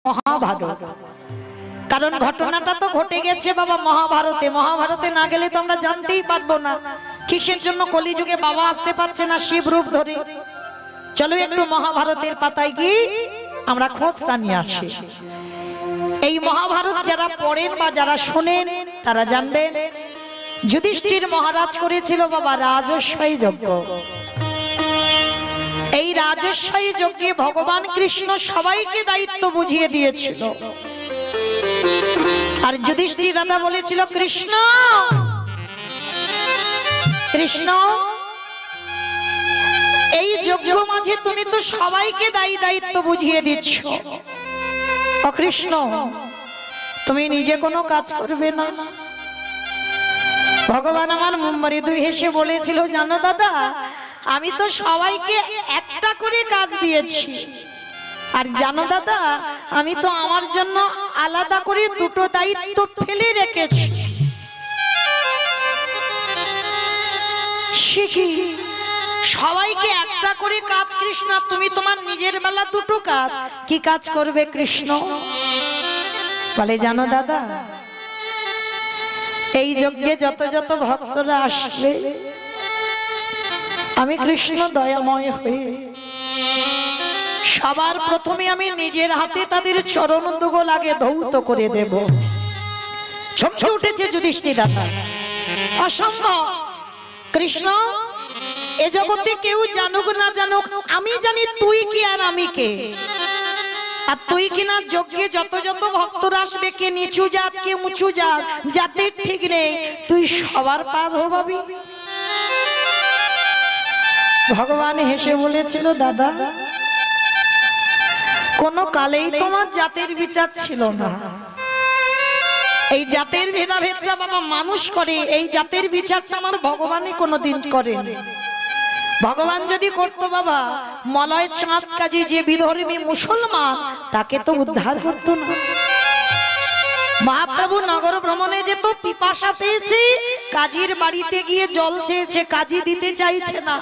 মহাভারত। কারণ ঘটনাটা তো ঘটে গেছে বাবা মহাভারতে। মহাভারতে না গেলে তো আমরা জানতেই পারবো না কিসের জন্য কলিযুগে বাবা আসতে পারছে না শিব রূপ ধরে। চলো একটু মহাভারতের পাতায় গিয়ে আমরা খোঁজটা নিয়ে আসি। এই মহাভারত যারা পড়েন বা যারা শোনেন তারা জানবেন যুধিষ্ঠির মহারাজ করেছিল বাবা রাজস্বী যজ্ঞ। এই রাজস্বী যজ্ঞে ভগবান কৃষ্ণ সবাইকে দায়িত্ব বুঝিয়ে দিয়েছিল। আর যুধিষ্ঠির দাদা বলেছিল, কৃষ্ণ কৃষ্ণ এই যজ্ঞ মাঝে তুমি তো সবাইকে দায়িত্ব বুঝিয়ে দিচ্ছ, ও কৃষ্ণ তুমি নিজে কোনো কাজ করবে না? ভগবান আমার মৃদু হেসে বলেছিল, জানো দাদা আমি তো সবাইকে একটা করে কাজ দিয়েছি, আর জানো দাদা আমি তো আমার জন্য আলাদা করে দুটো দায়িত্ব ফেলে রেখেছি। সবাইকে একটা করে কাজ কৃষ্ণ, তুমি তোমার নিজের বেলা দুটো কাজ, কি কাজ করবে কৃষ্ণ? বলে জানো দাদা এই যজ্ঞে যত যত ভক্তরা আসবে আমি কৃষ্ণ দয়াময় হয়ে সবার প্রথমে আমি নিজের হাতে তাদের চরণ দুগল আগে ধৌত করে দেব। চমকে উঠেছে যুধিষ্ঠির দাদা, অসম্ভব কৃষ্ণ, এ জগতে কেউ জানুক না জানুক আমি জানি তুই কি আর আমি কে। আর তুই কিনা যজ্ঞে যত যত ভক্তরা আসবে, কে নিচু জাত কে উঁচু জাত জাতের ঠিক নেই, তুই সবার পা ধোবাবি। ভগবান হেসে বলেছিল, দাদা কোন কালেই তোমার জাতের বিচার ছিল না। এই জাতের ভেদাভেদটা বাবা মানুষ করে, এই জাতের বিচারটা আমার ভগবানই কোনোদিন করেন। ভগবান যদি করতো বাবা মলয় চাঁদ কাজী যে বিধর্মী মুসলমান তাকে তো উদ্ধার করতো না। মহাপ্রভু নগর ভ্রমণে যেত, পিপাসা পেয়েছে, কাজীর বাড়িতে গিয়ে জল চেয়েছে, কাজী দিতে চাইছে না,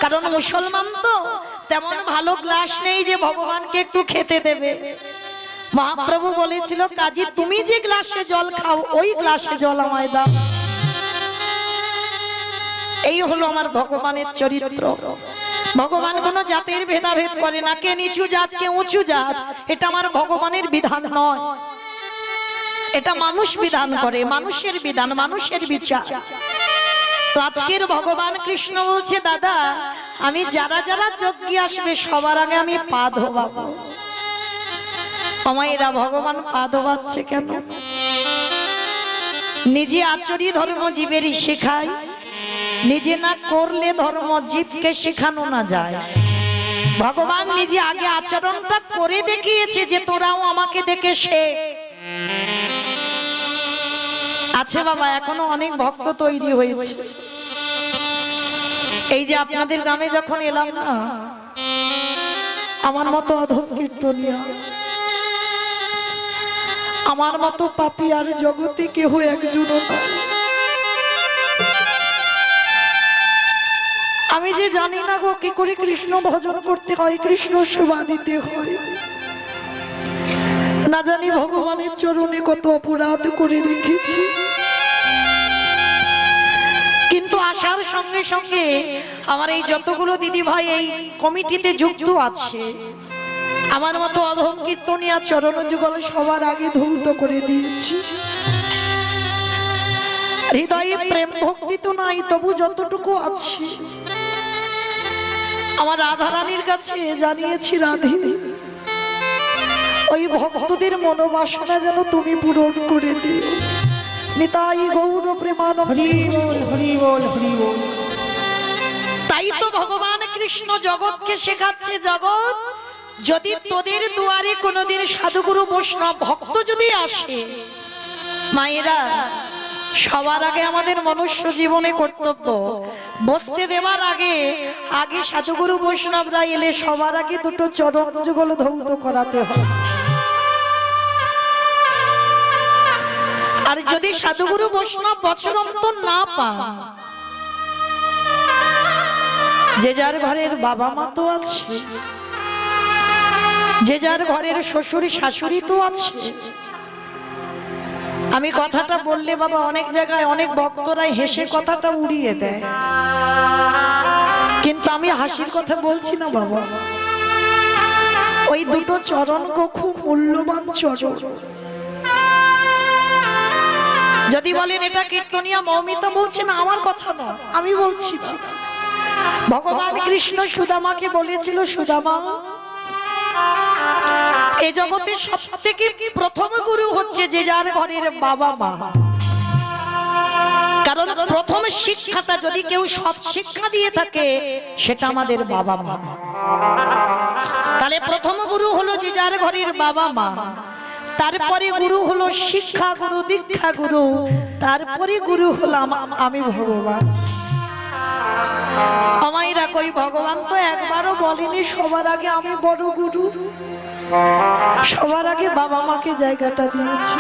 কারণ মুসলমান তো তেমন ভালো গ্লাস নেই যে ভগবানকে একটু খেতে দেবে। মহাপ্রভু বলেছিল, কাজী তুমি যে গ্লাসে জল খাও ওই গ্লাসে জল আমায় দাও। এই হলো আমার ভগবানের চরিত্র। ভগবান কোন জাতের ভেদাভেদ করে না, কে নিচু জাত কে উঁচু জাত, এটা আমার ভগবানের বিধান নয়, এটা মানুষ বিধান করে, মানুষের বিধান, মানুষের বিচার। তো আজকের ভগবান কৃষ্ণ বলছে, দাদা আমি যারা যারা যজ্ঞে আসবে সবার আগে আমি পা ধোবাবো। আমায়রা ভগবান পা ধোবাচ্ছে কেন? নিজে আচরি ধর্ম জীবেরই শেখায়, নিজে না করলে ধর্ম জীবকে শেখানো না যায়। ভগবান নিজে আগে আচরণটা করে দেখিয়েছে যে তোরাও আমাকে দেখে শেখ। আছে বাবা এখনো অনেক ভক্ত তৈরি হয়েছে। এই যে আপনাদের গ্রামে যখন এলাম না, আমার মতো অধম কীর্তনিয়া, আমার মতো পাপী আর জগতে কেহ একজন। আমি যে জানি না গো কি করে কৃষ্ণ ভজন করতে হয়, কৃষ্ণ সেবা দিতে হয়, না জানি ভগবানের চরণে কত অপরাধ করে রেখেছি। কিন্তু আসার সঙ্গে সঙ্গে আমার এই যতগুলো দিদি ভাই এই কমিটিতে যুক্ত আছে, আমার মতো অধম কীর্তনিয়া চরণ যুগল সবার আগে ধৌত করে দিয়েছি। হৃদয়ে প্রেম ভক্তি তো নাই, তবু যতটুকু আছে আমার রাধারানীর কাছে জানিয়েছি, রাধে ওই ভক্তদের মনোবাসনা যেন তুমি পূরণ করে দিও। নিতাই গৌর প্রেমানন্দ, হরি বল হরি বল হরি বল। তাই তো ভগবান কৃষ্ণ জগৎকে শেখাচ্ছে, জগৎ যদি তোদের দুয়ারে কোনোদিন সাধুগুরু বৈষ্ণব ভক্ত যদি আসে, মায়েরা সবার আগে আমাদের মনুষ্য জীবনে কর্তব্য বসতে দেওয়ার আগে আগে সাধুগুরু বৈষ্ণবরা এলে সবার আগে দুটো চরণ যুগল ধৌত করাতে হয়। আর যদি সাধুগুরু বৈষ্ণব বচনন্তর না পান, যে যার ঘরের বাবা মা তো আছে, যে যার ঘরের শ্বশুর শাশুড়ি তো আছে। আমি কথাটা বললে বাবা অনেক জায়গায় অনেক ভক্তরাই হেসে কথাটা উড়িয়ে দেয়, কিন্তু আমি হাসির কথা বলছি না বাবা। ওই দুটো চরণ গো খুব মূল্যবান চরণ। যদি বলেন এটা কীর্তনিয়া মৌমিতা বলছে না, আমার কথা না, আমি বলছি না। ভগবান কৃষ্ণ সুদামাকে বলেছিল, সুদামা এই জগতে সবথেকে প্রথম গুরু হচ্ছে যে যার ঘরের বাবা মা। কারণ প্রথম শিক্ষাটা যদি কেউ সৎ শিক্ষা দিয়ে থাকে সেটা আমাদের বাবা মা। তাহলে প্রথম গুরু হলো যে যার ঘরের বাবা মা, তারপরে গুরু হলো শিক্ষা গুরু, দীক্ষা গুরু, তারপরে গুরু হলাম আমি ভগবান। আমাইরা কই ভগবান তো একবারও বলেনি সবার আগে আমি বড় গুরু, সবার আগে বাবা মাকে জায়গাটা দিয়েছি।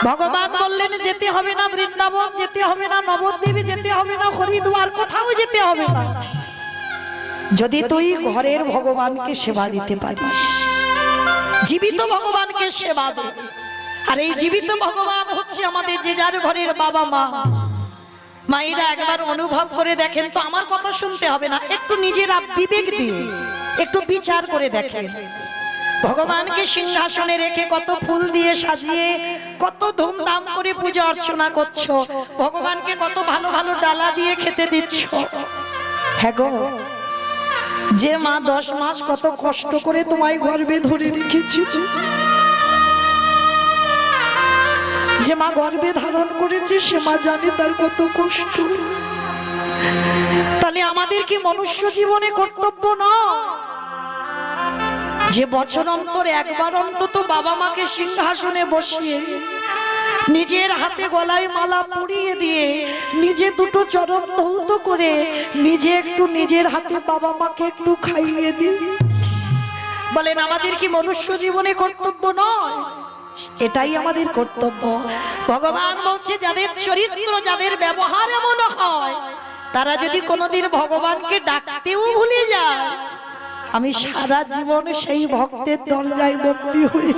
ভগবান বললেন যেতে হবে না বৃন্দাবন, যেতে হবে না নবদ্বীপে, যেতে হবে না হরিদ্বার, কোথাও যেতে হবে না, যদি তুই ঘরের ভগবানকে সেবা দিতে পারিস। জীবিত ভগবানকে সেবা দে। আর এই জীবিত ভগবান হচ্ছে আমাদের যে যার ঘরের বাবা মা। মায়েরা একবার অনুভব করে দেখেন তো, আমার কথা শুনতে হবে না, একটু নিজেরা বিবেক দিয়ে একটু বিচার করে দেখেন। ভগবানকে সিংহাসনে রেখে কত ফুল দিয়ে সাজিয়ে কত ধুমধাম করে পূজা অর্চনা করছো, ভগবানকে কত ভালো ভালো ডালা দিয়ে খেতে দিচ্ছ। হ্যাঁ গো, যে মা 10 মাস কত কষ্ট করে তোমায় গর্ভে ধরে রেখেছি, যে মা গর্ভে ধারণ করেছে সে মা জানে তার কত কষ্ট। তাহলে আমাদের কি মনুষ্য জীবনে কর্তব্য না যে বছর অন্তর একবার অন্তত বাবা মাকে সিংহাসনে বসিয়ে নিজের হাতে গলায় মালা পরিয়ে দিয়ে নিজে দুটো চরণ ধৌত করে নিজে একটু নিজের হাতে বাবা মাকে একটু খাইয়ে দিই? বলেন আমাদের কি মনুষ্য জীবনে কর্তব্য নয়? এটাই আমাদের কর্তব্য। ভগবান বলছে যাদের চরিত্র, যাদের ব্যবহার এমন হয়, তারা যদি কোনোদিন ভগবানকে ডাকতেও ভুলে যায়, আমি সারা জীবন সেই ভক্তের দরজায় বন্দী হই।